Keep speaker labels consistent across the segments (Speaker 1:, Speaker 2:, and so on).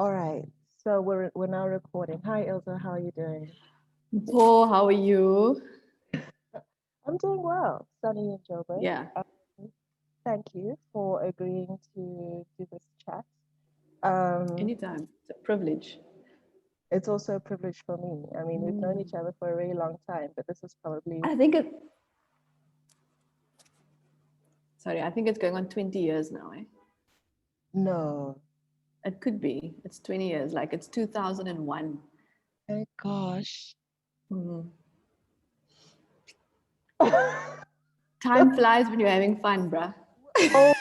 Speaker 1: All right. So we're now recording. Hi, Ilze. How are you doing?
Speaker 2: Mpho, how are you?
Speaker 1: I'm doing well. Sunny in Joburg.
Speaker 2: Yeah,
Speaker 1: Thank you for agreeing to do this chat. Um,
Speaker 2: anytime. It's a privilege.
Speaker 1: it's also a privilege for me. I mean, we've known each other for a very long time, but this is probably
Speaker 2: I think it, sorry, I think it's going on 20 years now.
Speaker 1: no.
Speaker 2: It could be. It's 20 years, like it's 2001.
Speaker 1: My gosh.
Speaker 2: Mhm. Time flies when you're having fun, bruh.
Speaker 1: Oh,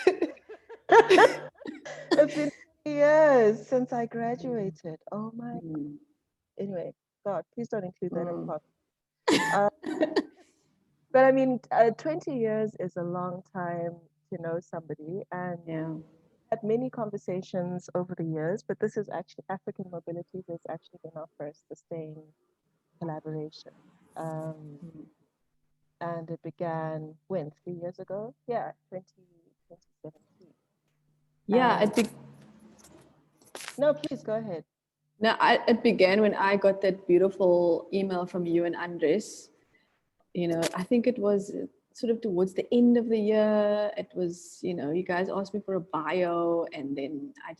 Speaker 1: it's been years since I graduated. Oh my.
Speaker 2: Mm.
Speaker 1: Anyway, God, please don't include that in the
Speaker 2: Mm.
Speaker 1: podcast. But I mean, 20 years is a long time to know somebody, and
Speaker 2: Yeah.
Speaker 1: had many conversations over the years, but this is actually African Mobilities has actually been our first sustained collaboration. Um,
Speaker 2: Mm.
Speaker 1: and it began when, 3 years ago? Yeah, 2017.
Speaker 2: Yeah,
Speaker 1: No, please go ahead.
Speaker 2: no, it began when I got that beautiful email from you and Andres. I think it was sort of towards the end of the year. It was, you guys asked me for a bio, and then I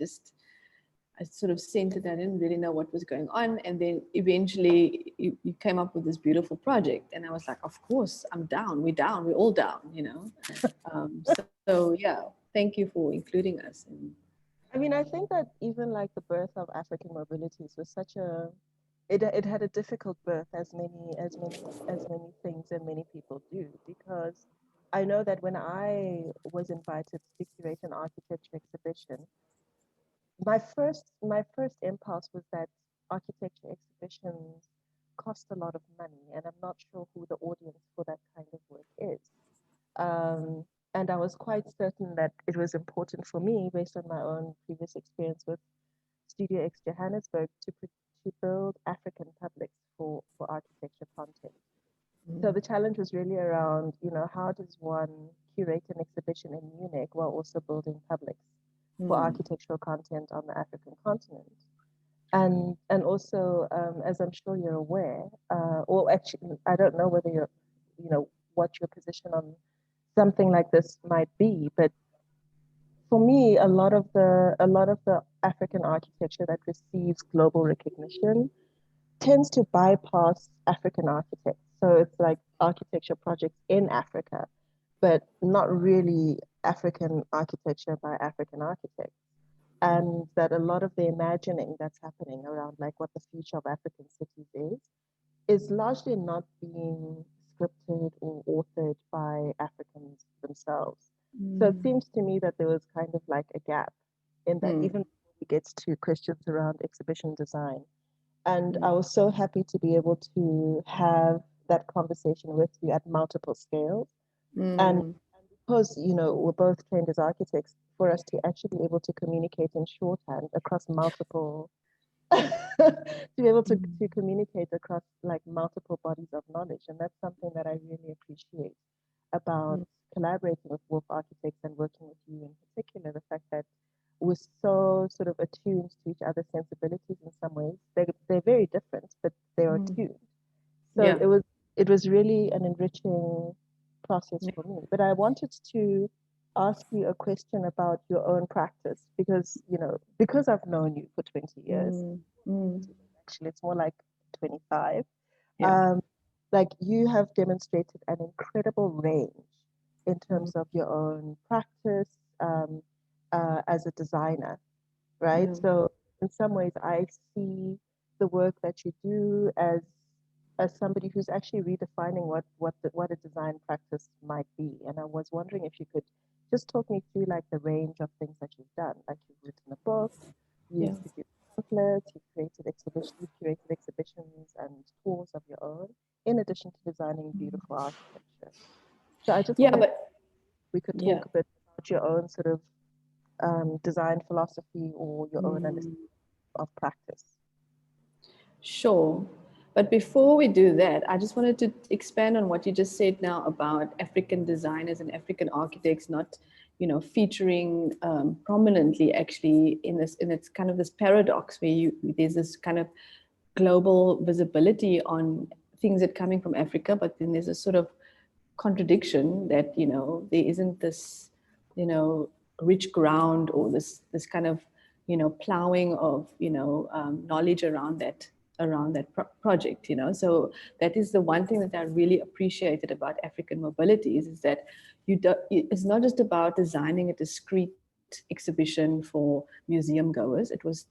Speaker 2: sort of sent it. I didn't really know what was going on. And then eventually you came up with this beautiful project. And I was like, of course, I'm down. We're down. We're all down. So yeah, thank you for including us. And
Speaker 1: I mean, I think that even like the birth of African Mobilities was such it had a difficult birth as many things and many people do, because I know that when I was invited to curate an architecture exhibition, my first impulse was that architecture exhibitions cost a lot of money, and I'm not sure who the audience for that kind of work is. Um, and I was quite certain that it was important for me, based on my own previous experience with Studio X Johannesburg, to build African publics for architecture content. So the challenge was really around, how does one curate an exhibition in Munich while also building publics for architectural content on the African continent? And also, as I'm sure you're aware, or actually, I don't know whether what your position on something like this might be, but for me, a lot of the African architecture that receives global recognition tends to bypass African architects. So it's like architecture projects in Africa, but not really African architecture by African architects. And that a lot of the imagining that's happening around like what the future of African cities is largely not being scripted or authored by Africans themselves. So it seems to me that there was kind of like a gap in that, even before we get to questions around exhibition design. And I was so happy to be able to have that conversation with you at multiple scales. And because, we're both trained as architects, for us to actually be able to communicate in shorthand across multiple, to be able to communicate across like multiple bodies of knowledge. And that's something that I really appreciate about collaborating with Wolff Architects and working with you in particular, the fact that we're so sort of attuned to each other's sensibilities in some ways. They're very different, but they're attuned. So
Speaker 2: yeah.
Speaker 1: it was really an enriching process for me. But I wanted to ask you a question about your own practice, because I've known you for 20 years. Actually, it's more like 25.
Speaker 2: Yeah.
Speaker 1: Um, like you have demonstrated an incredible range in terms of your own practice as a designer, right?
Speaker 2: Yeah.
Speaker 1: So in some ways, I see the work that you do as somebody who's actually redefining what a design practice might be. And I was wondering if you could just talk me through like the range of things that you've done. Like you've written a book,
Speaker 2: Yeah.
Speaker 1: you've produced pamphlets, you've created exhibitions and tours of your own, in addition to designing beautiful architecture. So I just
Speaker 2: Yeah,
Speaker 1: wanted
Speaker 2: but
Speaker 1: we could
Speaker 2: yeah.
Speaker 1: talk a bit about your own sort of design philosophy or your own understanding of practice.
Speaker 2: Sure. But before we do that, I just wanted to expand on what you just said now about African designers and African architects not featuring prominently actually in its kind of this paradox where there's this kind of global visibility on things that are coming from Africa, but then there's a sort of contradiction that there isn't this rich ground or this kind of plowing of knowledge around that project. So that is the one thing that I really appreciated about African Mobilities, is that it's not just about designing a discrete exhibition for museum goers. It was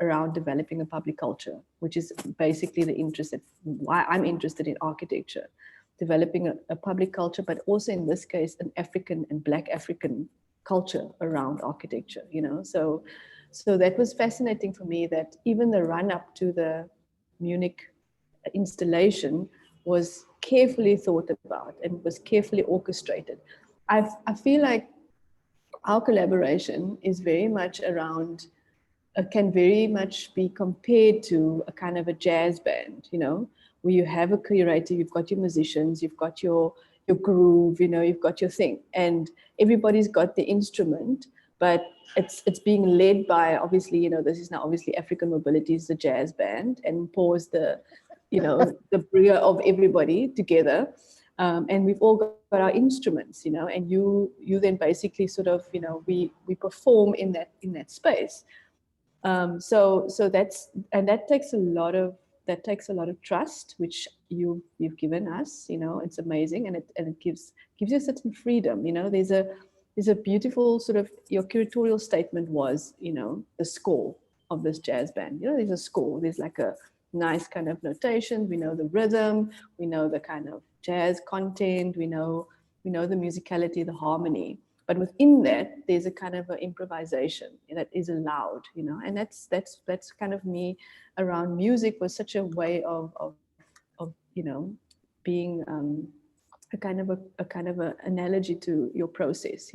Speaker 2: around developing a public culture, which is basically the interest why I'm interested in architecture, developing a public culture, but also in this case an African and Black African culture around architecture. So that was fascinating for me, that even the run up to the Munich installation was carefully thought about and was carefully orchestrated. I feel like our collaboration is very much around, can very much be compared to a kind of a jazz band, where you have a curator, you've got your musicians, you've got your groove, you've got your thing, and everybody's got the instrument, but it's being led by, obviously, this is now obviously African Mobilities, the jazz band, and Mpho is the bringer of everybody together. And we've all got our instruments, and you then basically sort of, we perform in that space. So that takes a lot of trust, which you've given us. It's amazing, and it gives you a certain freedom. There's a beautiful sort of, your curatorial statement was, the score of this jazz band. There's a score. There's like a nice kind of notation. We know the rhythm. We know the kind of jazz content. We know the musicality, the harmony. But within that, there's a kind of an improvisation that is allowed, and that's kind of me around music, was such a way of being a kind of a analogy to your process,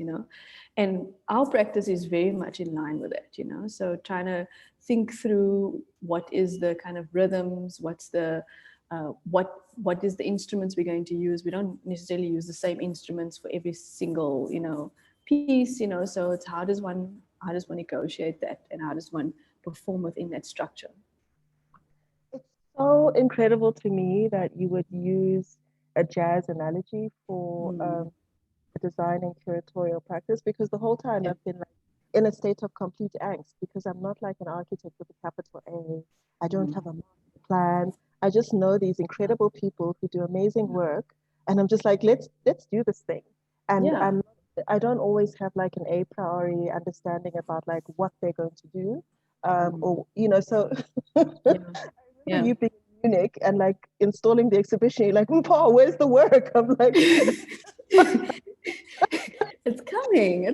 Speaker 2: and our practice is very much in line with it, so trying to think through what is the kind of rhythms, what's the what is the instruments we're going to use. We don't necessarily use the same instruments for every single piece, so it's how does one negotiate that, and how does one perform within that structure.
Speaker 1: It's so incredible to me that you would use a jazz analogy for the design and curatorial practice, because the whole time I've been like in a state of complete angst, because I'm not like an architect with a capital A. I don't have a master plan. I just know these incredible people who do amazing work, and I'm just like, let's do this thing. And I don't always have like an a priori understanding about like what they're going to do, or so. You being Munich and like installing the exhibition, you're like, Mpho, where's the work? I'm like,
Speaker 2: it's coming,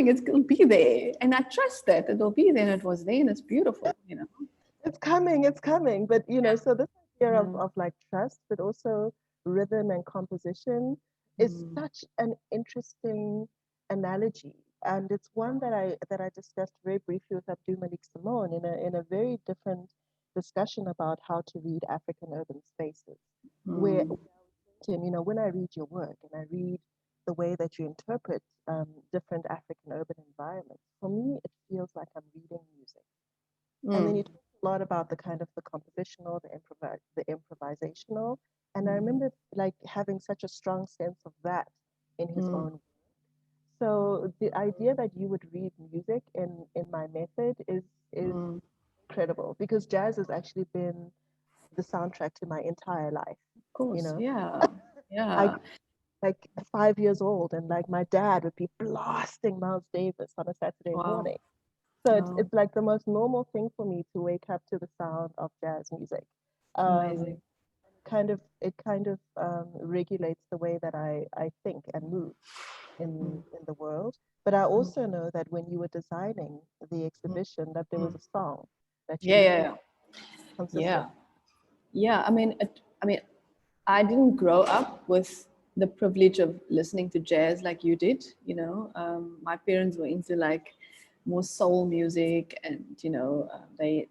Speaker 2: it'll be there, and I trust that it'll be there, and it was there, and it's beautiful,
Speaker 1: It's coming. But so this idea of like trust, but also rhythm and composition is such an interesting analogy, and it's one that I discussed very briefly with Abdul Malik Simone in a very different discussion about how to read African urban spaces, where Tim, when I read your work and I read the way that you interpret different African urban environments, for me it feels like I'm reading music. And then you talk a lot about the kind of the compositional, the improvisational, and I remember like having such a strong sense of that in his own work. So the idea that you would read music in my method is incredible, because jazz has actually been the soundtrack to my entire life.
Speaker 2: Of course,
Speaker 1: I like 5 years old, and like my dad would be blasting Miles Davis on a Saturday morning. So it's like the most normal thing for me to wake up to the sound of jazz music.
Speaker 2: Amazing.
Speaker 1: It kind of regulates the way that I think and move in the world. But I also know that when you were designing the exhibition, that there was a song that you
Speaker 2: yeah. I mean, I didn't grow up with the privilege of listening to jazz like you did. My parents were into like more soul music, and I mean,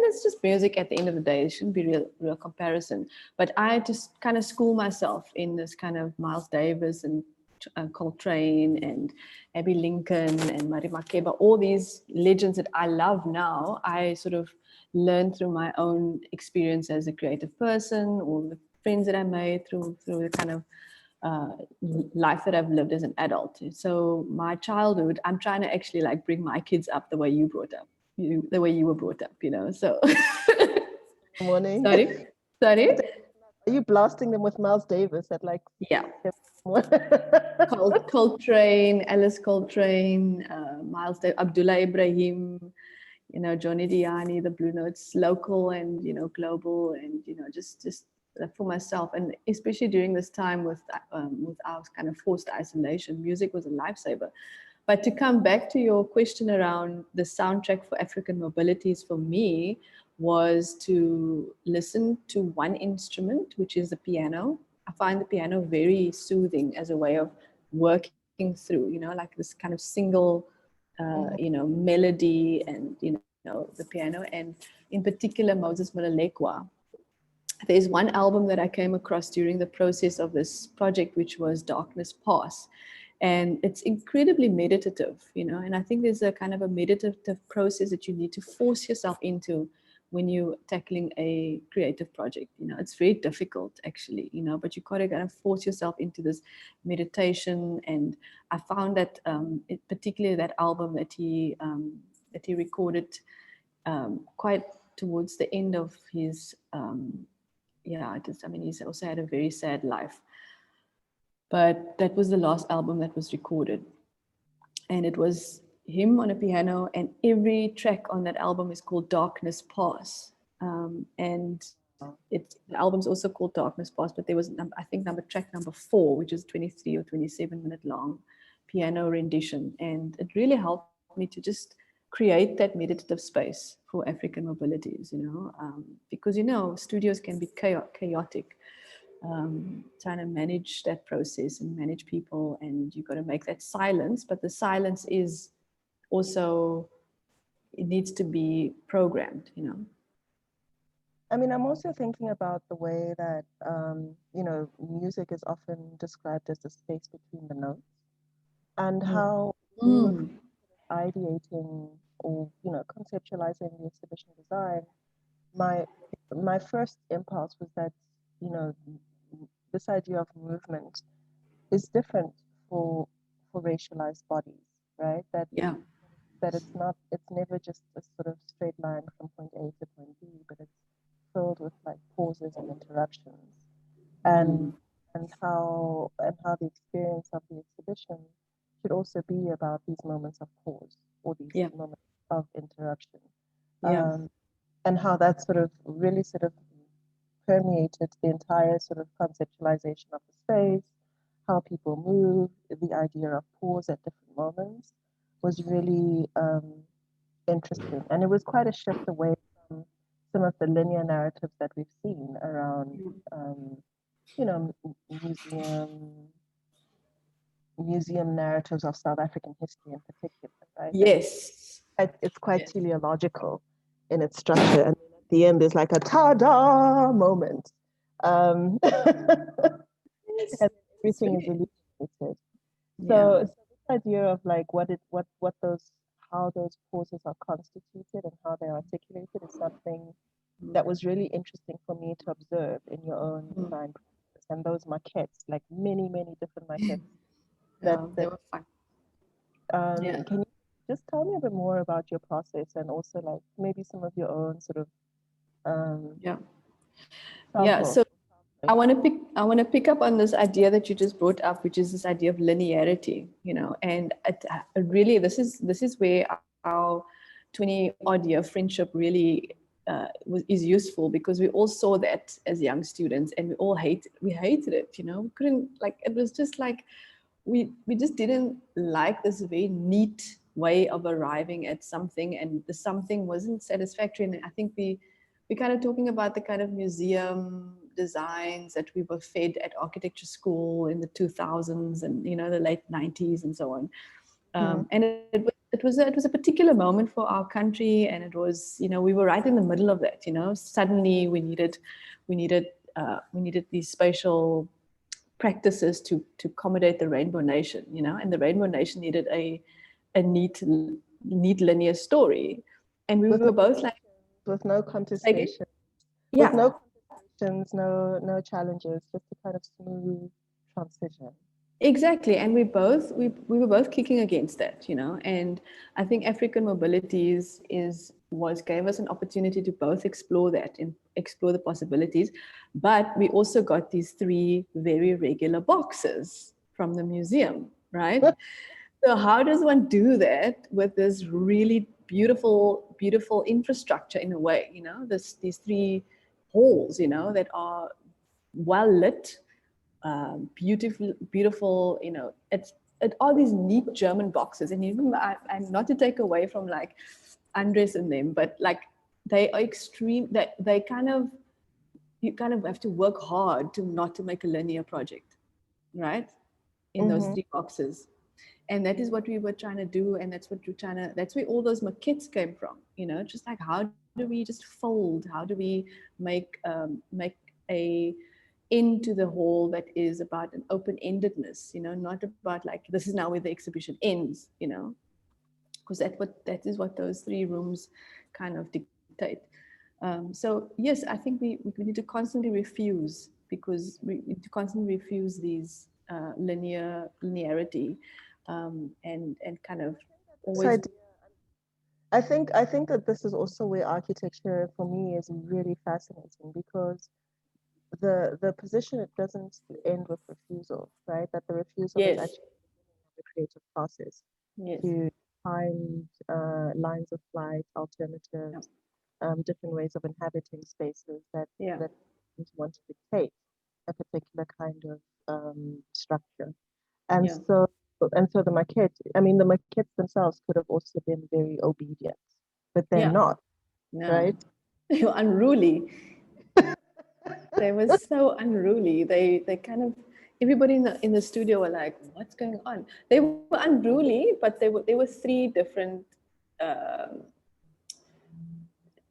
Speaker 2: it's just music at the end of the day. It shouldn't be real comparison. But I just kind of school myself in this kind of Miles Davis and Coltrane and Abby Lincoln and Mari Makeba, all these legends that I love now, I sort of learned through my own experience as a creative person, or the friends that I made through the kind of life that I've lived as an adult. So my childhood, I'm trying to actually like bring my kids up the way you brought up, the way you were brought up, you know. So
Speaker 1: Morning.
Speaker 2: sorry. Sorry.
Speaker 1: Are you blasting them with Miles Davis at like?
Speaker 2: Yeah. Coltrane, Alice Coltrane, Miles Davis, Abdullah Ibrahim, you know, Johnny Diani, the Blue Notes, local and, you know, global, and, you know, just for myself, and especially during this time with our kind of forced isolation, music was a lifesaver. But to come back to your question around the soundtrack for African Mobilities, for me, was to listen to one instrument, which is the piano. I find the piano very soothing as a way of working through, you know, like this kind of single, you know, melody, and, you know, the piano, and in particular Moses Malulekwa. There's one album that I came across during the process of this project, which was Darkness Pass. And it's incredibly meditative, you know, and I think there's a kind of a meditative process that you need to force yourself into when you're tackling a creative project. You know, it's very difficult actually, you know, but you got to kind of force yourself into this meditation. And I found that particularly that album that he recorded quite towards the end of his, I mean, he's also had a very sad life. But that was the last album that was recorded. And it was him on a piano, and every track on that album is called Darkness Pass. And the album's also called Darkness Pass, but there was, I think, track number 4, which is 23 or 27-minute long piano rendition. And it really helped me to just create that meditative space for African Mobilities, you know, because, you know, studios can be chaotic. Trying to manage that process and manage people, and you've got to make that silence, but the silence is also, it needs to be programmed, you know.
Speaker 1: I mean, I'm also thinking about the way that, you know, music is often described as the space between the notes, and how we were ideating or, you know, conceptualizing the exhibition design. My first impulse was that, you know, this idea of movement is different for racialized bodies, right? That it's never just a sort of straight line from point A to point B, but it's filled with like pauses and interruptions, and how the experience of the exhibition should also be about these moments of pause or these moments of interruption, and how that sort of really sort of permeated the entire sort of conceptualization of the space, how people move, the idea of pause at different moments was really interesting. And it was quite a shift away from some of the linear narratives that we've seen around, you know, museum narratives of South African history in particular, right?
Speaker 2: Yes.
Speaker 1: It's quite teleological in its structure. And at the end, there's like a ta-da moment. And everything is illuminated. So this idea of like how those pauses are constituted and how they're articulated is something that was really interesting for me to observe in your own design process. And those maquettes, like many, many different maquettes.
Speaker 2: They were fun.
Speaker 1: Can you just tell me a bit more about your process, and also like maybe some of your own sort of
Speaker 2: so I want to pick up on this idea that you just brought up, which is this idea of linearity, you know, and really this is where our 20-odd year friendship really is useful, because we all saw that as young students, and we hated it, you know. We couldn't, like, it was just like we just didn't like this very neat way of arriving at something, and the something wasn't satisfactory. And I think we're kind of talking about the kind of museum designs that we were fed at architecture school in the 2000s and, you know, the late 90s and so on. And it was a particular moment for our country, and it was, you know, we were right in the middle of that. You know, suddenly we needed these spatial practices to accommodate the Rainbow Nation, you know, and the Rainbow Nation needed a neat linear story, and we
Speaker 1: With
Speaker 2: were
Speaker 1: no,
Speaker 2: both like,
Speaker 1: with no contestation, with
Speaker 2: yeah,
Speaker 1: no contestations, no challenges, just a kind of smooth transition.
Speaker 2: exactly. And we were both kicking against that, you know. And I think African Mobilities gave us an opportunity to both explore that and explore the possibilities. But we also got these 3 very regular boxes from the museum, right? So how does one do that with this really beautiful infrastructure in a way, you know, these 3 halls, you know, that are well lit, beautiful, you know, it all these neat German boxes. And even I'm not to take away from like Andres and them, but like they are extreme, that they kind of, you kind of have to work hard to not to make a linear project, right? In those 3 boxes. And that is what we were trying to do. And that's what we're trying to, that's where all those maquettes came from, you know, just like, how do we just fold? How do we make a into the hall that is about an open-endedness, you know, not about like, this is now where the exhibition ends, you know, because that is what those 3 rooms kind of dictate. So yes, I think we need to constantly refuse, because we need to constantly refuse these linearity, and kind of
Speaker 1: So
Speaker 2: always,
Speaker 1: I think that this is also where architecture for me is really fascinating, because the position, it doesn't end with refusal, right? That the refusal is
Speaker 2: yes,
Speaker 1: actually the creative process
Speaker 2: yes,
Speaker 1: to find lines of flight,
Speaker 2: yeah,
Speaker 1: alternatives, different ways of inhabiting spaces
Speaker 2: yeah,
Speaker 1: that want to dictate a particular kind of structure. And
Speaker 2: yeah,
Speaker 1: so the maquette, I mean, the maquettes themselves could have also been very obedient, but they're
Speaker 2: yeah,
Speaker 1: not,
Speaker 2: no,
Speaker 1: right?
Speaker 2: you're unruly. They were so unruly. They kind of, everybody in the studio were like, "What's going on?" They were unruly, but there were 3 different um,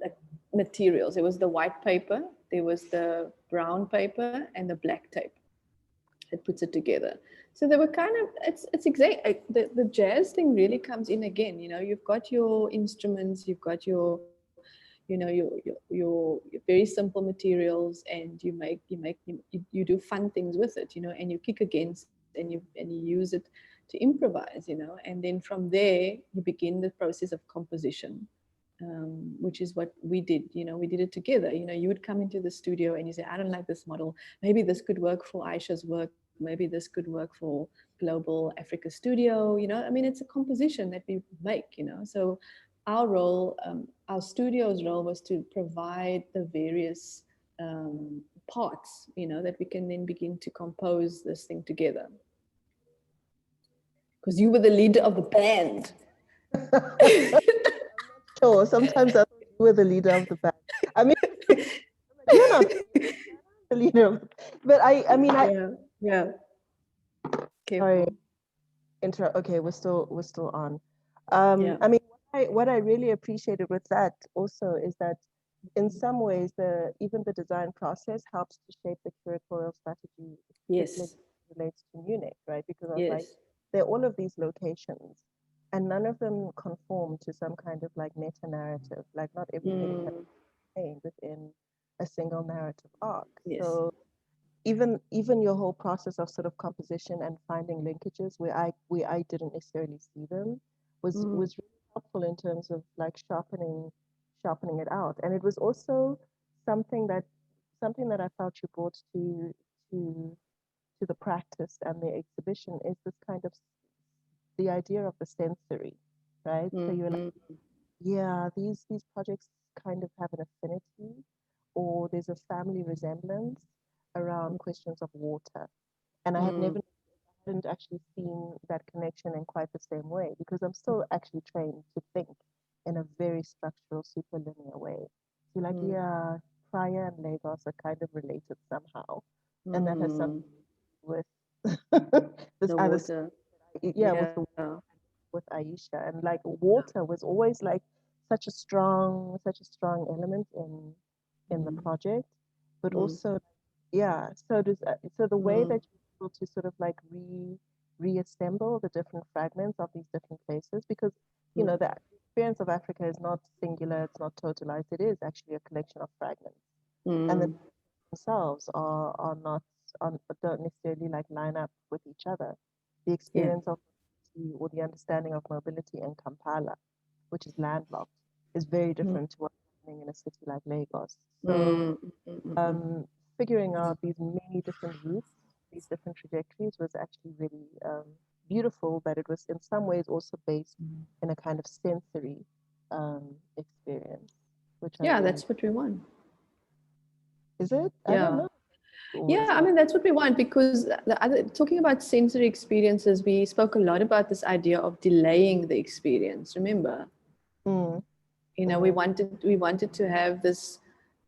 Speaker 2: like materials. There was the white paper, there was the brown paper, and the black tape. It puts it together. So they were kind of, it's exact. The jazz thing really comes in again. You know, you've got your instruments, you've got your, you know, your very simple materials, and you do fun things with it, you know, and you kick against, and you use it to improvise, you know, and then from there you begin the process of composition, which is what we did. You know, we did it together. You know, you would come into the studio and you say, I don't like this model. Maybe this could work for Aisha's work. Maybe this could work for Global Africa Studio. You know, I mean, it's a composition that we make, you know. So our role, our studio's role was to provide the various parts, you know, that we can then begin to compose this thing together. Because you were the leader of the band.
Speaker 1: Sure, sometimes I thought you were the leader of the band. I mean, you're not the leader of the, but I mean,
Speaker 2: Yeah, yeah.
Speaker 1: sorry,
Speaker 2: Careful.
Speaker 1: okay, we're still on.
Speaker 2: Yeah.
Speaker 1: I mean, what I really appreciated with that also is that in some ways, even the design process helps to shape the curatorial strategy, particularly
Speaker 2: Yes.
Speaker 1: relates to Munich, right? Because I was like,
Speaker 2: Yes.
Speaker 1: there are all of these locations, and none of them conform to some kind of like meta narrative. Like, not everything can
Speaker 2: Mm,
Speaker 1: be contained within a single narrative arc.
Speaker 2: yes.
Speaker 1: So even your whole process of sort of composition and finding linkages where I didn't necessarily see them
Speaker 2: Mm,
Speaker 1: was really helpful in terms of like sharpening it out. And it was also something that I felt you brought to to the practice and the exhibition, is this kind of the idea of the sensory, right? So you're like,
Speaker 2: mm,
Speaker 1: yeah, these projects kind of have an affinity, or there's a family resemblance around questions of water. And I had
Speaker 2: mm,
Speaker 1: never hadn't actually seen that connection in quite the same way, because I'm still actually trained to think in a very structural, superlinear way. So you're like,
Speaker 2: mm,
Speaker 1: yeah, Praia and Lagos are kind of related somehow. And that has something
Speaker 2: mm.
Speaker 1: with this
Speaker 2: The
Speaker 1: other,
Speaker 2: water.
Speaker 1: yeah,
Speaker 2: Yeah.
Speaker 1: with Aisha. And like water was always like such a strong element in the
Speaker 2: Mm,
Speaker 1: project, but
Speaker 2: mm,
Speaker 1: also, yeah. So does so the way
Speaker 2: mm,
Speaker 1: that able to sort of like reassemble the different fragments of these different places, because you know the experience of Africa is not singular, it's not totalized, it is actually a collection of fragments, and the themselves are not don't necessarily like line up with each other. The experience of or the understanding of mobility in Kampala, which is landlocked, is very different to what's happening in a city like Lagos. So figuring out these many different routes, these different trajectories was actually really beautiful, but it was in some ways also based in a kind of sensory experience. Which
Speaker 2: that's what we want.
Speaker 1: Is it? I don't know.
Speaker 2: Yeah, I mean, that's what we want, because talking about sensory experiences, we spoke a lot about this idea of delaying the experience, remember? You know, we wanted to have this,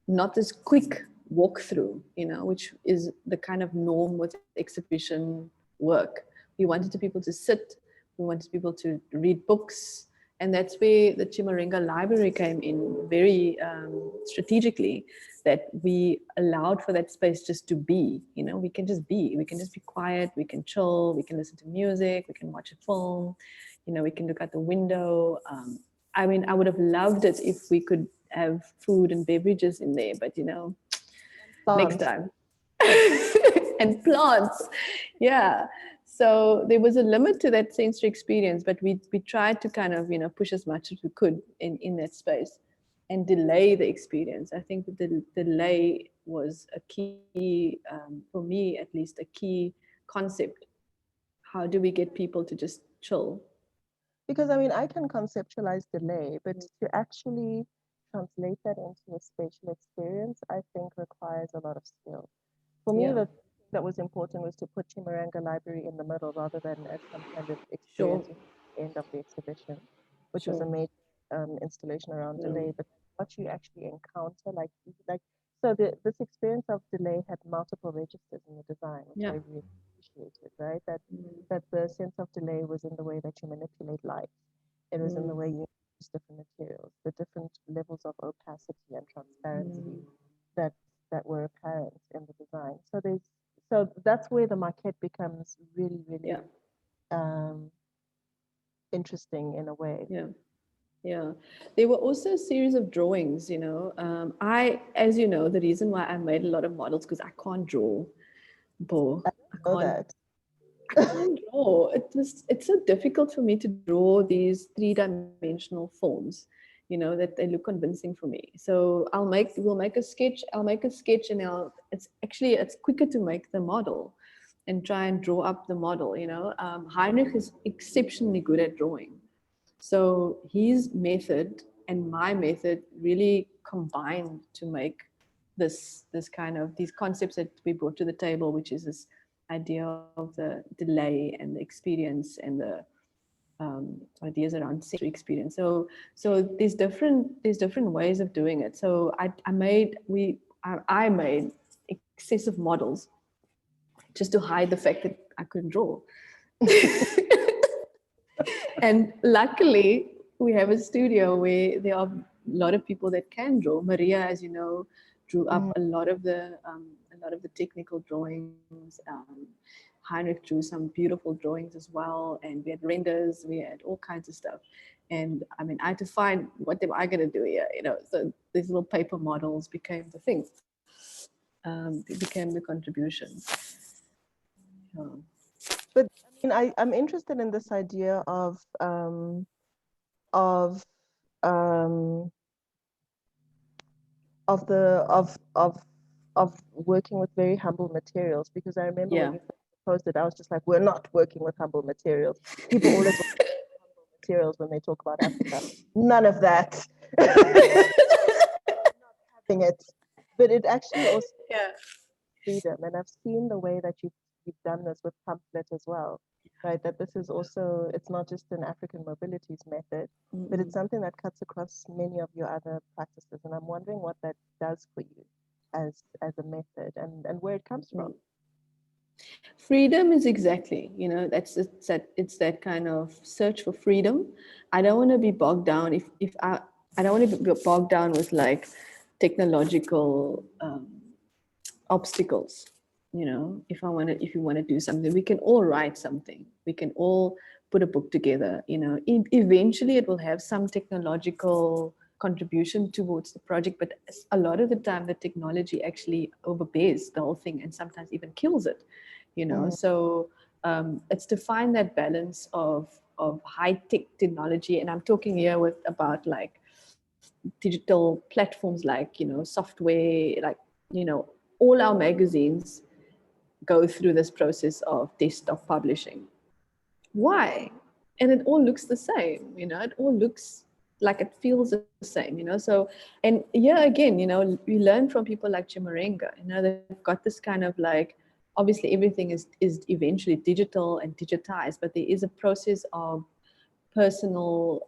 Speaker 2: not this quick walkthrough, you know, which is the kind of norm with exhibition work. We wanted people to sit, we wanted people to read books, and that's where the Chimurenga Library came in very strategically, that we allowed for that space just to be, you know, we can just be quiet, we can chill, we can listen to music, we can watch a film, you know, we can look out the window. I mean, I would have loved it if we could have food and beverages in there, but you know, next time. And plants. Yeah. So there was a limit to that sensory experience, but we tried to kind of, you know, push as much as we could in that space and delay the experience. I think that the delay was a key, for me at least, a key concept. How do we get people to just chill?
Speaker 1: Because I mean, I can conceptualize delay, but to actually translate that into a spatial experience, I think requires a lot of skill. For me, the thing that was important was to put Chimurenga Library in the middle rather than as some kind of experience at the end of the exhibition, which was a major installation around delay. But what you actually encounter, like so this experience of delay had multiple registers in the design, which I really appreciated, right? That the sense of delay was in the way that you manipulate light. It was in the way you use different materials, the different levels of opacity and transparency that were apparent in the design. So that's where the maquette becomes really, really interesting in a way.
Speaker 2: Yeah, there were also a series of drawings, you know. As you know, the reason why I made a lot of models, because I can't draw. I can't draw. It's so difficult for me to draw these three-dimensional forms, you know, that they look convincing for me. So we'll make a sketch. I'll make a sketch, and it's quicker to make the model and try and draw up the model. You know, Heinrich is exceptionally good at drawing. So his method and my method really combined to make this kind of these concepts that we brought to the table, which is this idea of the delay and the experience and the ideas around sensory experience. So there's different ways of doing it. So I made excessive models just to hide the fact that I couldn't draw. And luckily, we have a studio where there are a lot of people that can draw. Maria, as you know, drew up a lot of the technical drawings. Heinrich drew some beautiful drawings as well, and we had renders, we had all kinds of stuff. And I mean, I had to find what am I going to do here, you know? So these little paper models became the thing. It became the contribution.
Speaker 1: But I mean, I'm interested in this idea of working with very humble materials, because I remember when you proposed it, I was just like, we're not working with humble materials. People always work with humble materials when they talk about Africa. None of that. Not having it. But it actually also freedom. And I've seen the way that you've done this with pamphlet as well, right? That this is also, it's not just an African Mobilities method, but it's something that cuts across many of your other practices. And I'm wondering what that does for you as a method and where it comes from.
Speaker 2: Freedom is exactly, you know, it's that kind of search for freedom. I don't want to be bogged down I don't want to be bogged down with like technological obstacles. you know, if you want to do something, we can all write something. We can all put a book together, you know. Eventually it will have some technological contribution towards the project, but a lot of the time the technology actually overbears the whole thing and sometimes even kills it, you know. So it's to find that balance of high-tech technology, and I'm talking here about like digital platforms, like, you know, software, like, you know, all our magazines go through this process of desktop publishing. Why? And it all looks the same, you know, it all looks like, it feels the same, you know. So, and yeah, again, you know, we learn from people like Chimarenga, you know, they've got this kind of like, obviously everything is eventually digital and digitized, but there is a process of personal,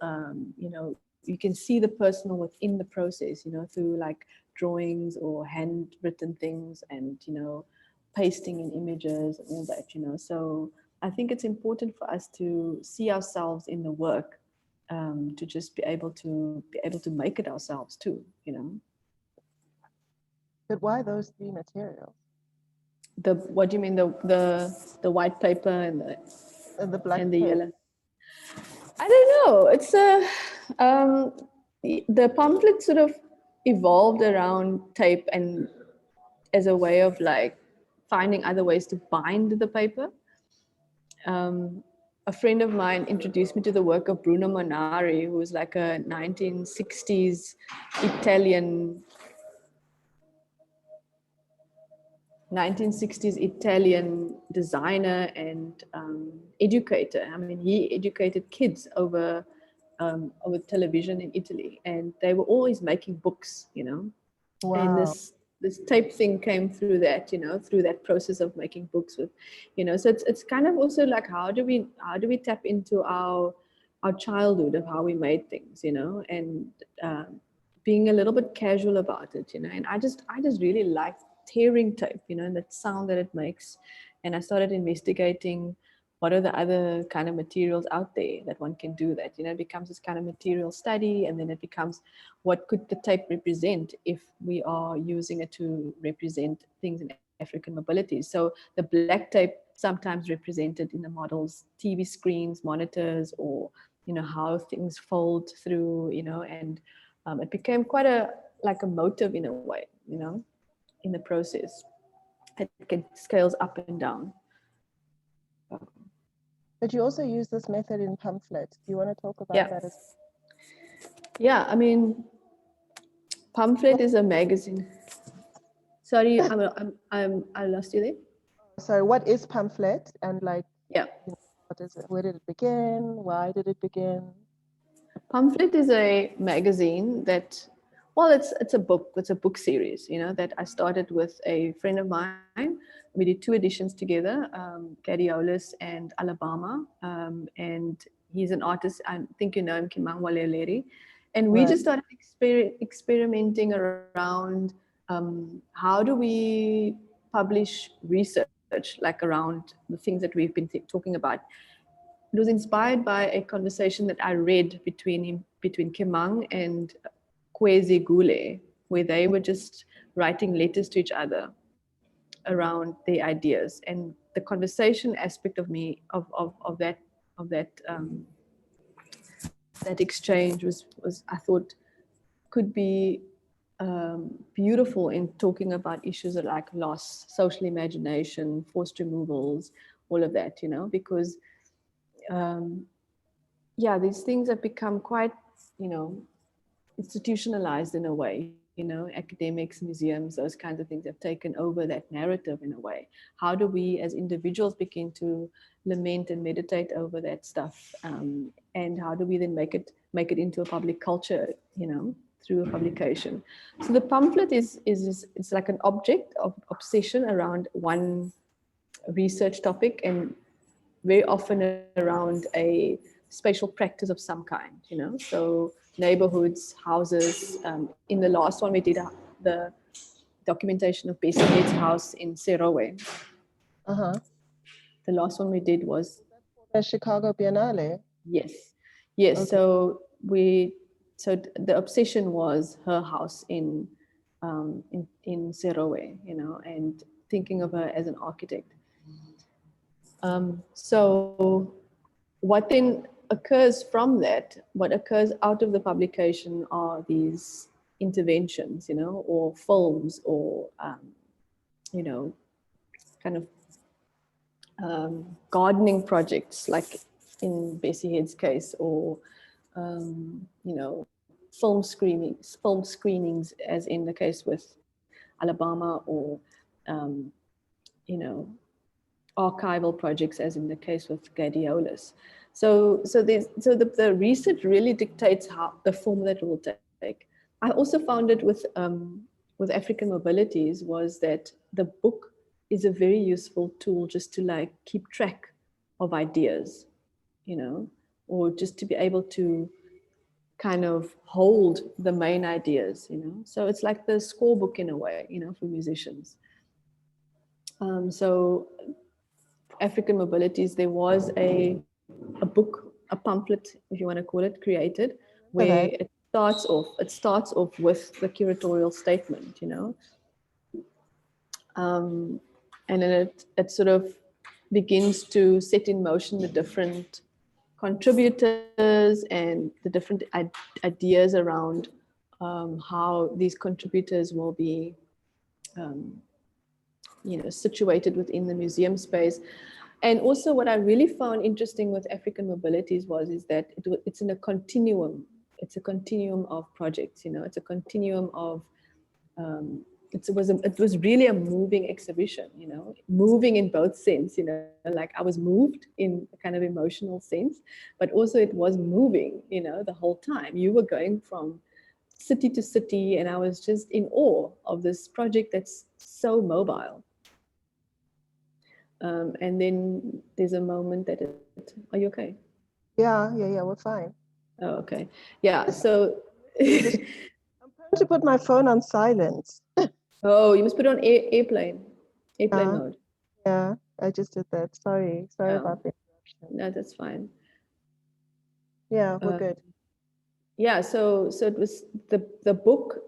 Speaker 2: you know, you can see the personal within the process, you know, through like drawings or handwritten things, and, you know, pasting in images and all that, you know. So I think it's important for us to see ourselves in the work, to just be able to make it ourselves too, you know.
Speaker 1: But why those three materials?
Speaker 2: The, what do you mean, the white paper
Speaker 1: And the black
Speaker 2: and the
Speaker 1: pen?
Speaker 2: yellow? I don't know. It's a the pamphlet sort of evolved around tape, and as a way of like finding other ways to bind the paper. Um, a friend of mine introduced me to the work of Bruno Monari, who was like a 1960s Italian 1960s Italian designer and educator. I mean, he educated kids over television in Italy, and they were always making books, you know. And
Speaker 1: Wow.
Speaker 2: this tape thing came through that, you know, through that process of making books with, you know. So it's kind of also like, how do we tap into our childhood of how we made things, you know, and being a little bit casual about it, you know. And I just really like tearing tape, you know, and that sound that it makes. And I started investigating what are the other kind of materials out there that one can do that, you know. It becomes this kind of material study, and then it becomes, what could the tape represent if we are using it to represent things in African mobilities. So the black tape sometimes represented in the models TV screens, monitors, or, you know, how things fold through, you know. And it became quite a like a motive in a way, you know, in the process. It can scales up and down.
Speaker 1: But you also use this method in pamphlets. Do you want to talk about
Speaker 2: Yeah,
Speaker 1: that as
Speaker 2: yeah. I mean, Pamphlet
Speaker 1: well?
Speaker 2: is a magazine. Sorry, I lost you there.
Speaker 1: Sorry, what is pamphlet, and like,
Speaker 2: Yeah.
Speaker 1: what is it? Where did it begin? Why did it begin?
Speaker 2: Pamphlet is a magazine that, well, it's a book. It's a book series, you know, that I started with a friend of mine. We did 2 editions together, Gadiolis and Alabama, and he's an artist. I think you know him, Kimang Waleleri. And we
Speaker 1: Right.
Speaker 2: just started experimenting around, how do we publish research, like around the things that we've been talking about. It was inspired by a conversation that I read between Kimang and Kwezi Gule, where they were just writing letters to each other around their ideas. And the conversation aspect of me of that that exchange was, I thought, could be beautiful in talking about issues like loss, social imagination, forced removals, all of that, you know, because um, yeah, these things have become quite, you know, institutionalized in a way, you know. Academics, museums, those kinds of things have taken over that narrative in a way. How do we as individuals begin to lament and meditate over that stuff, and how do we then make it into a public culture, you know, through a publication? So the pamphlet is it's like an object of obsession around one research topic, and very often around a spatial practice of some kind, you know. So neighborhoods, houses. In the last one, we did the documentation of Bessie Head's house in Serowe.
Speaker 1: Uh-huh.
Speaker 2: The last one we did was,
Speaker 1: The Chicago Biennale.
Speaker 2: yes, yes.
Speaker 1: Okay.
Speaker 2: So the obsession was her house in Serowe, you know. And thinking of her as an architect. So what then occurs from that, what occurs out of the publication are these interventions, or films, or, kind of gardening projects, like in Bessie Head's case, or, film screenings, as in the case with Alabama, or, archival projects, as in the case with Gladiolus. So the research really dictates how the form that it will take. I also found it with African Mobilities was that the book is a very useful tool just to like keep track of ideas, or just to be able to kind of hold the main ideas, So it's like the scorebook in a way, for musicians. So African Mobilities, there was a book, a pamphlet, if you want to call it, created, where it starts off with the curatorial statement, and then it sort of begins to set in motion the different contributors and the different ideas around how these contributors will be situated within the museum space. And also what I really found interesting with African Mobilities is that it's in a continuum. It's a continuum of projects, it's a continuum of, it was really a moving exhibition, moving in both sense, like I was moved in a kind of emotional sense, but also it was moving, the whole time. You were going from city to city, and I was just in awe of this project that's so mobile. And then there's a moment that are you okay?
Speaker 1: Yeah, we're fine.
Speaker 2: Oh, okay. Yeah, so
Speaker 1: I'm trying to put my phone on silent.
Speaker 2: Oh, you must put it on airplane mode.
Speaker 1: Yeah, I just did that. Sorry about the interruption.
Speaker 2: No, that's fine.
Speaker 1: Yeah, we're good.
Speaker 2: Yeah, so it was the book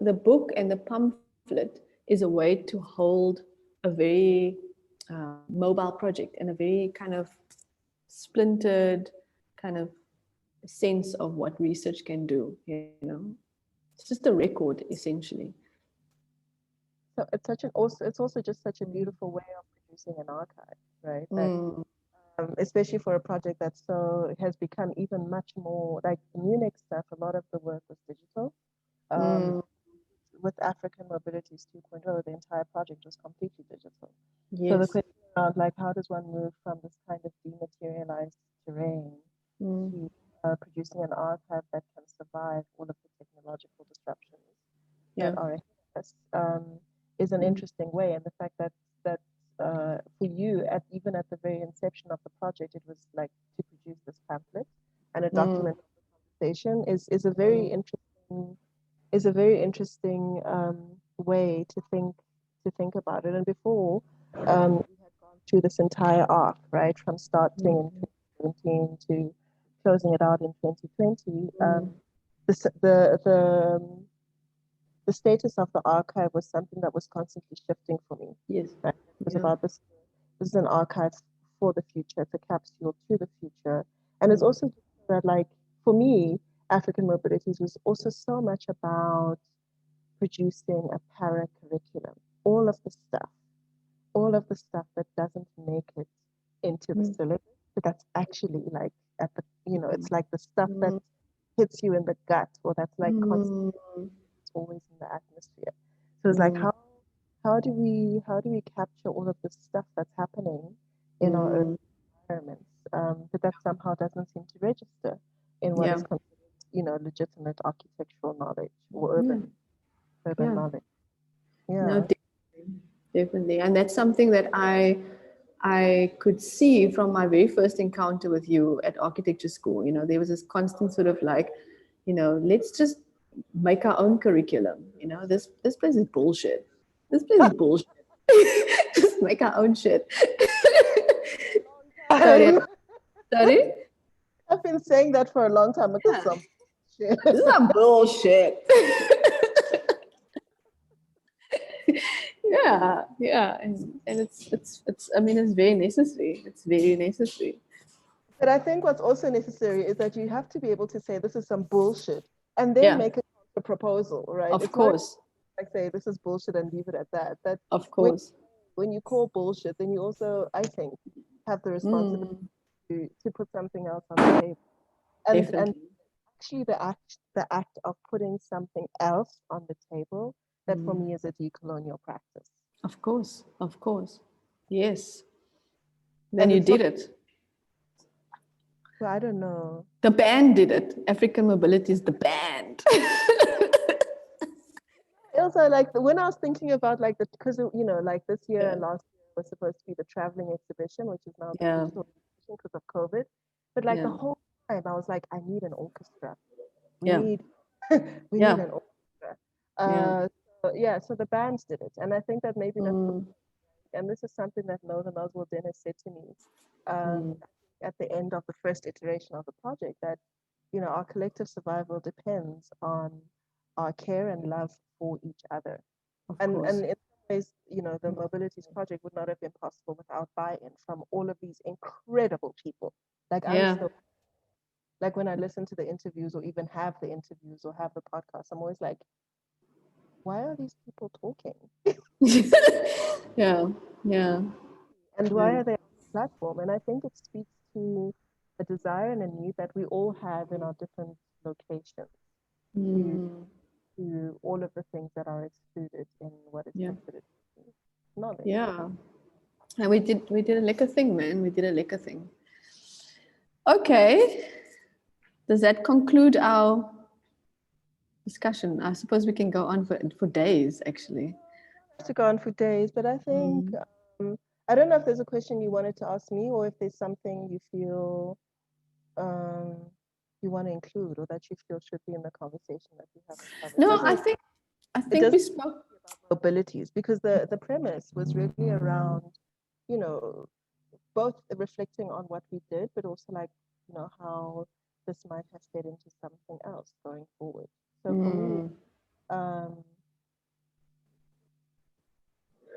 Speaker 2: and the pamphlet is a way to hold a very mobile project and a very kind of splintered kind of sense of what research can do, It's just a record, essentially.
Speaker 1: So it's also just such a beautiful way of producing an archive, right? That, especially for a project that has become even much more like the Munich stuff. A lot of the work was digital. With African Mobilities 2.0, the entire project was completely digital.
Speaker 2: Yes.
Speaker 1: So the question around like how does one move from this kind of dematerialized terrain to producing an archive that can survive all of the technological disruptions that are ahead of us is an interesting way. And the fact that for you, even at the very inception of the project, it was like to produce this pamphlet and a document of the conversation is a very interesting way to think about it. And before we had gone through this entire arc, right, from starting in 2017 to closing it out in 2020. The status of the archive was something that was constantly shifting for me.
Speaker 2: Yes,
Speaker 1: right? It was about this. This is an archive for the future. It's a capsule to the future, and it's also that, like, for me, African Mobilities was also so much about producing a para curriculum. All of the stuff that doesn't make it into the syllabus, but that's actually like at the, it's like the stuff that hits you in the gut, or that's like constantly, it's always in the atmosphere. So it's like how do we capture all of the stuff that's happening in our urban environments, but that somehow doesn't seem to register in what is considered, legitimate architectural knowledge or urban knowledge. Yeah.
Speaker 2: No, definitely. And that's something that I could see from my very first encounter with you at architecture school. There was this constant sort of like, let's just make our own curriculum. This place is bullshit. This place is bullshit. Just make our own shit. Sorry?
Speaker 1: I've been saying that for a long time. This
Speaker 2: is some bullshit. yeah, and it's I mean it's very necessary. It's very necessary.
Speaker 1: But I think what's also necessary is that you have to be able to say this is some bullshit and then
Speaker 2: Yeah,
Speaker 1: make a proposal, right?
Speaker 2: of
Speaker 1: It's not
Speaker 2: course,
Speaker 1: like say this is bullshit and leave it at that. That
Speaker 2: of
Speaker 1: when
Speaker 2: course.
Speaker 1: when you call bullshit, then you also, I think, have the responsibility
Speaker 2: Mm,
Speaker 1: to put something else on the table. And
Speaker 2: definitely.
Speaker 1: actually the act of putting something else on the table, that for
Speaker 2: Mm,
Speaker 1: me is a decolonial practice.
Speaker 2: of course, of course. Yes. Then
Speaker 1: And
Speaker 2: you
Speaker 1: it's not,
Speaker 2: did it.
Speaker 1: so I don't know.
Speaker 2: The band did it. African Mobilities, the band.
Speaker 1: Also, like when I was thinking about like the, because like this year
Speaker 2: Yeah,
Speaker 1: and last year was supposed to be the traveling exhibition, which is now the
Speaker 2: yeah,
Speaker 1: digital exhibition because of COVID. But like the
Speaker 2: yeah,
Speaker 1: whole time, I was like, I need an orchestra. We
Speaker 2: yeah,
Speaker 1: need we need
Speaker 2: yeah,
Speaker 1: an orchestra.
Speaker 2: yeah.
Speaker 1: So, yeah, so the bands did it, and I think that maybe that's the,
Speaker 2: Mm,
Speaker 1: and this is something that Nolan Oswald Dennis said to me
Speaker 2: mm,
Speaker 1: at the end of the first iteration of the project, that our collective survival depends on our care and love for each other.
Speaker 2: of
Speaker 1: And
Speaker 2: course.
Speaker 1: in some ways, the Mobilities Project would not have been possible without buy-in from all of these incredible people. Like I'm
Speaker 2: Yeah.
Speaker 1: still, like when I listen to the interviews or even have the interviews or have the podcast, I'm always like, why are these people talking?
Speaker 2: Yeah, yeah,
Speaker 1: And why
Speaker 2: yeah.
Speaker 1: are they on the platform? And I think it speaks to a desire and a need that we all have in our different locations to
Speaker 2: Mm,
Speaker 1: all of the things that are excluded in what is
Speaker 2: yeah,
Speaker 1: considered knowledge.
Speaker 2: yeah. And we did a lekker thing, man. We did a lekker thing. Okay. Does that conclude our discussion? I suppose we can go on for days, actually.
Speaker 1: To go on for days, but I think
Speaker 2: Mm.
Speaker 1: I don't know if there's a question you wanted to ask me, or if there's something you feel um, you want to include, or that you feel should be in the conversation that we haven't covered.
Speaker 2: No, I
Speaker 1: It
Speaker 2: think
Speaker 1: doesn't
Speaker 2: we spoke.
Speaker 1: be about mobilities, because the premise was really around, you know, both reflecting on what we did, but also like, how this might have fed into something else going forward. So
Speaker 2: Mm,
Speaker 1: um,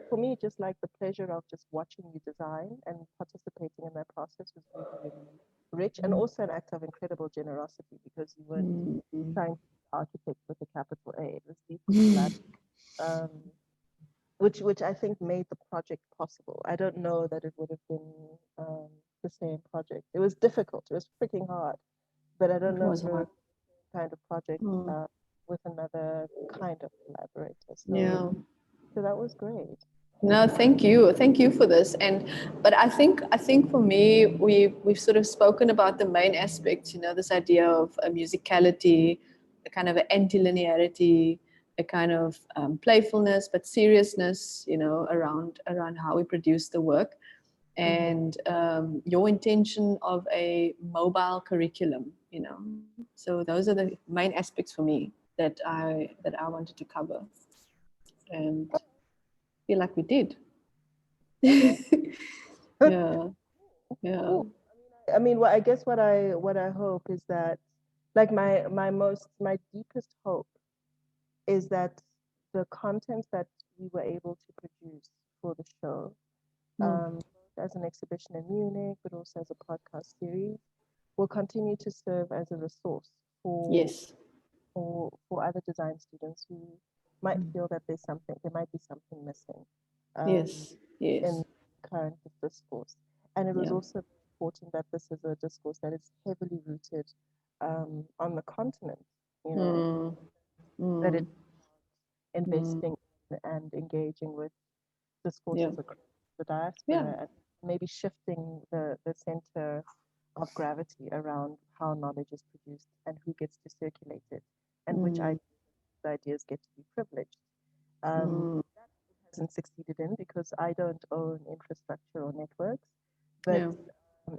Speaker 1: for me, just like the pleasure of just watching you design and participating in that process was really, really rich, and also an act of incredible generosity, because you weren't
Speaker 2: mm, mm.
Speaker 1: trying to be architect with a capital A. It was deeply collaborative, um, which I think made the project possible. I don't know that it would have been the same project. It was difficult. It was freaking hard, but I don't
Speaker 2: It
Speaker 1: know if
Speaker 2: was
Speaker 1: it was
Speaker 2: hard.
Speaker 1: the kind of project
Speaker 2: Mm,
Speaker 1: with another kind of collaborator. So,
Speaker 2: yeah.
Speaker 1: so that was great.
Speaker 2: No, thank you for this. But I think for me, we've sort of spoken about the main aspects. This idea of a musicality, a kind of an anti-linearity, a kind of playfulness but seriousness. Around how we produce the work,
Speaker 1: Mm-hmm.
Speaker 2: and your intention of a mobile curriculum. So those are the main aspects for me that I wanted to cover, and feel like we did.
Speaker 1: Okay.
Speaker 2: Yeah, yeah.
Speaker 1: Cool. I mean, I guess what I hope is that, like my deepest hope is that the content that we were able to produce for the show,
Speaker 2: Mm.
Speaker 1: both as an exhibition in Munich, but also as a podcast series, will continue to serve as a resource for
Speaker 2: Yes.
Speaker 1: for other design students who might feel that there might be something missing um,
Speaker 2: Yes. Yes.
Speaker 1: in current discourse. And it was
Speaker 2: Yeah.
Speaker 1: also important that this is a discourse that is heavily rooted on the continent,
Speaker 2: Mm.
Speaker 1: that it's
Speaker 2: Mm. Mm.
Speaker 1: investing in and engaging with
Speaker 2: Yeah.
Speaker 1: discourses across the
Speaker 2: Yeah.
Speaker 1: diaspora, and maybe shifting the center of gravity around how knowledge is produced and who gets to circulate it, and which
Speaker 2: Mm.
Speaker 1: ideas get to be privileged. Um,
Speaker 2: Mm.
Speaker 1: hasn't succeeded in, because I don't own infrastructure or networks, but
Speaker 2: Yeah.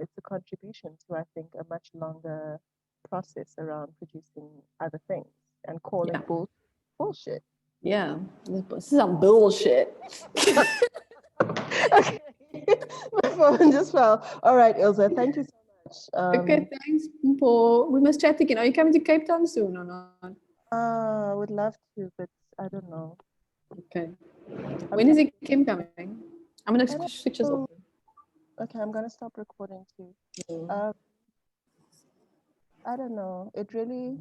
Speaker 1: it's a contribution to, I think, a much longer process around producing other things and calling
Speaker 2: Yeah.
Speaker 1: bullshit.
Speaker 2: Yeah. This is some bullshit.
Speaker 1: Okay. My phone just fell. All right, Ilze, thank you so much.
Speaker 2: Okay, thanks, Mpho. We must chat again. Are you coming to Cape Town soon or not?
Speaker 1: I would love to, but I don't know.
Speaker 2: Okay. When is Kim coming? I'm gonna switch this off.
Speaker 1: Okay, I'm gonna stop recording too.
Speaker 2: Mm.
Speaker 1: I don't know. It really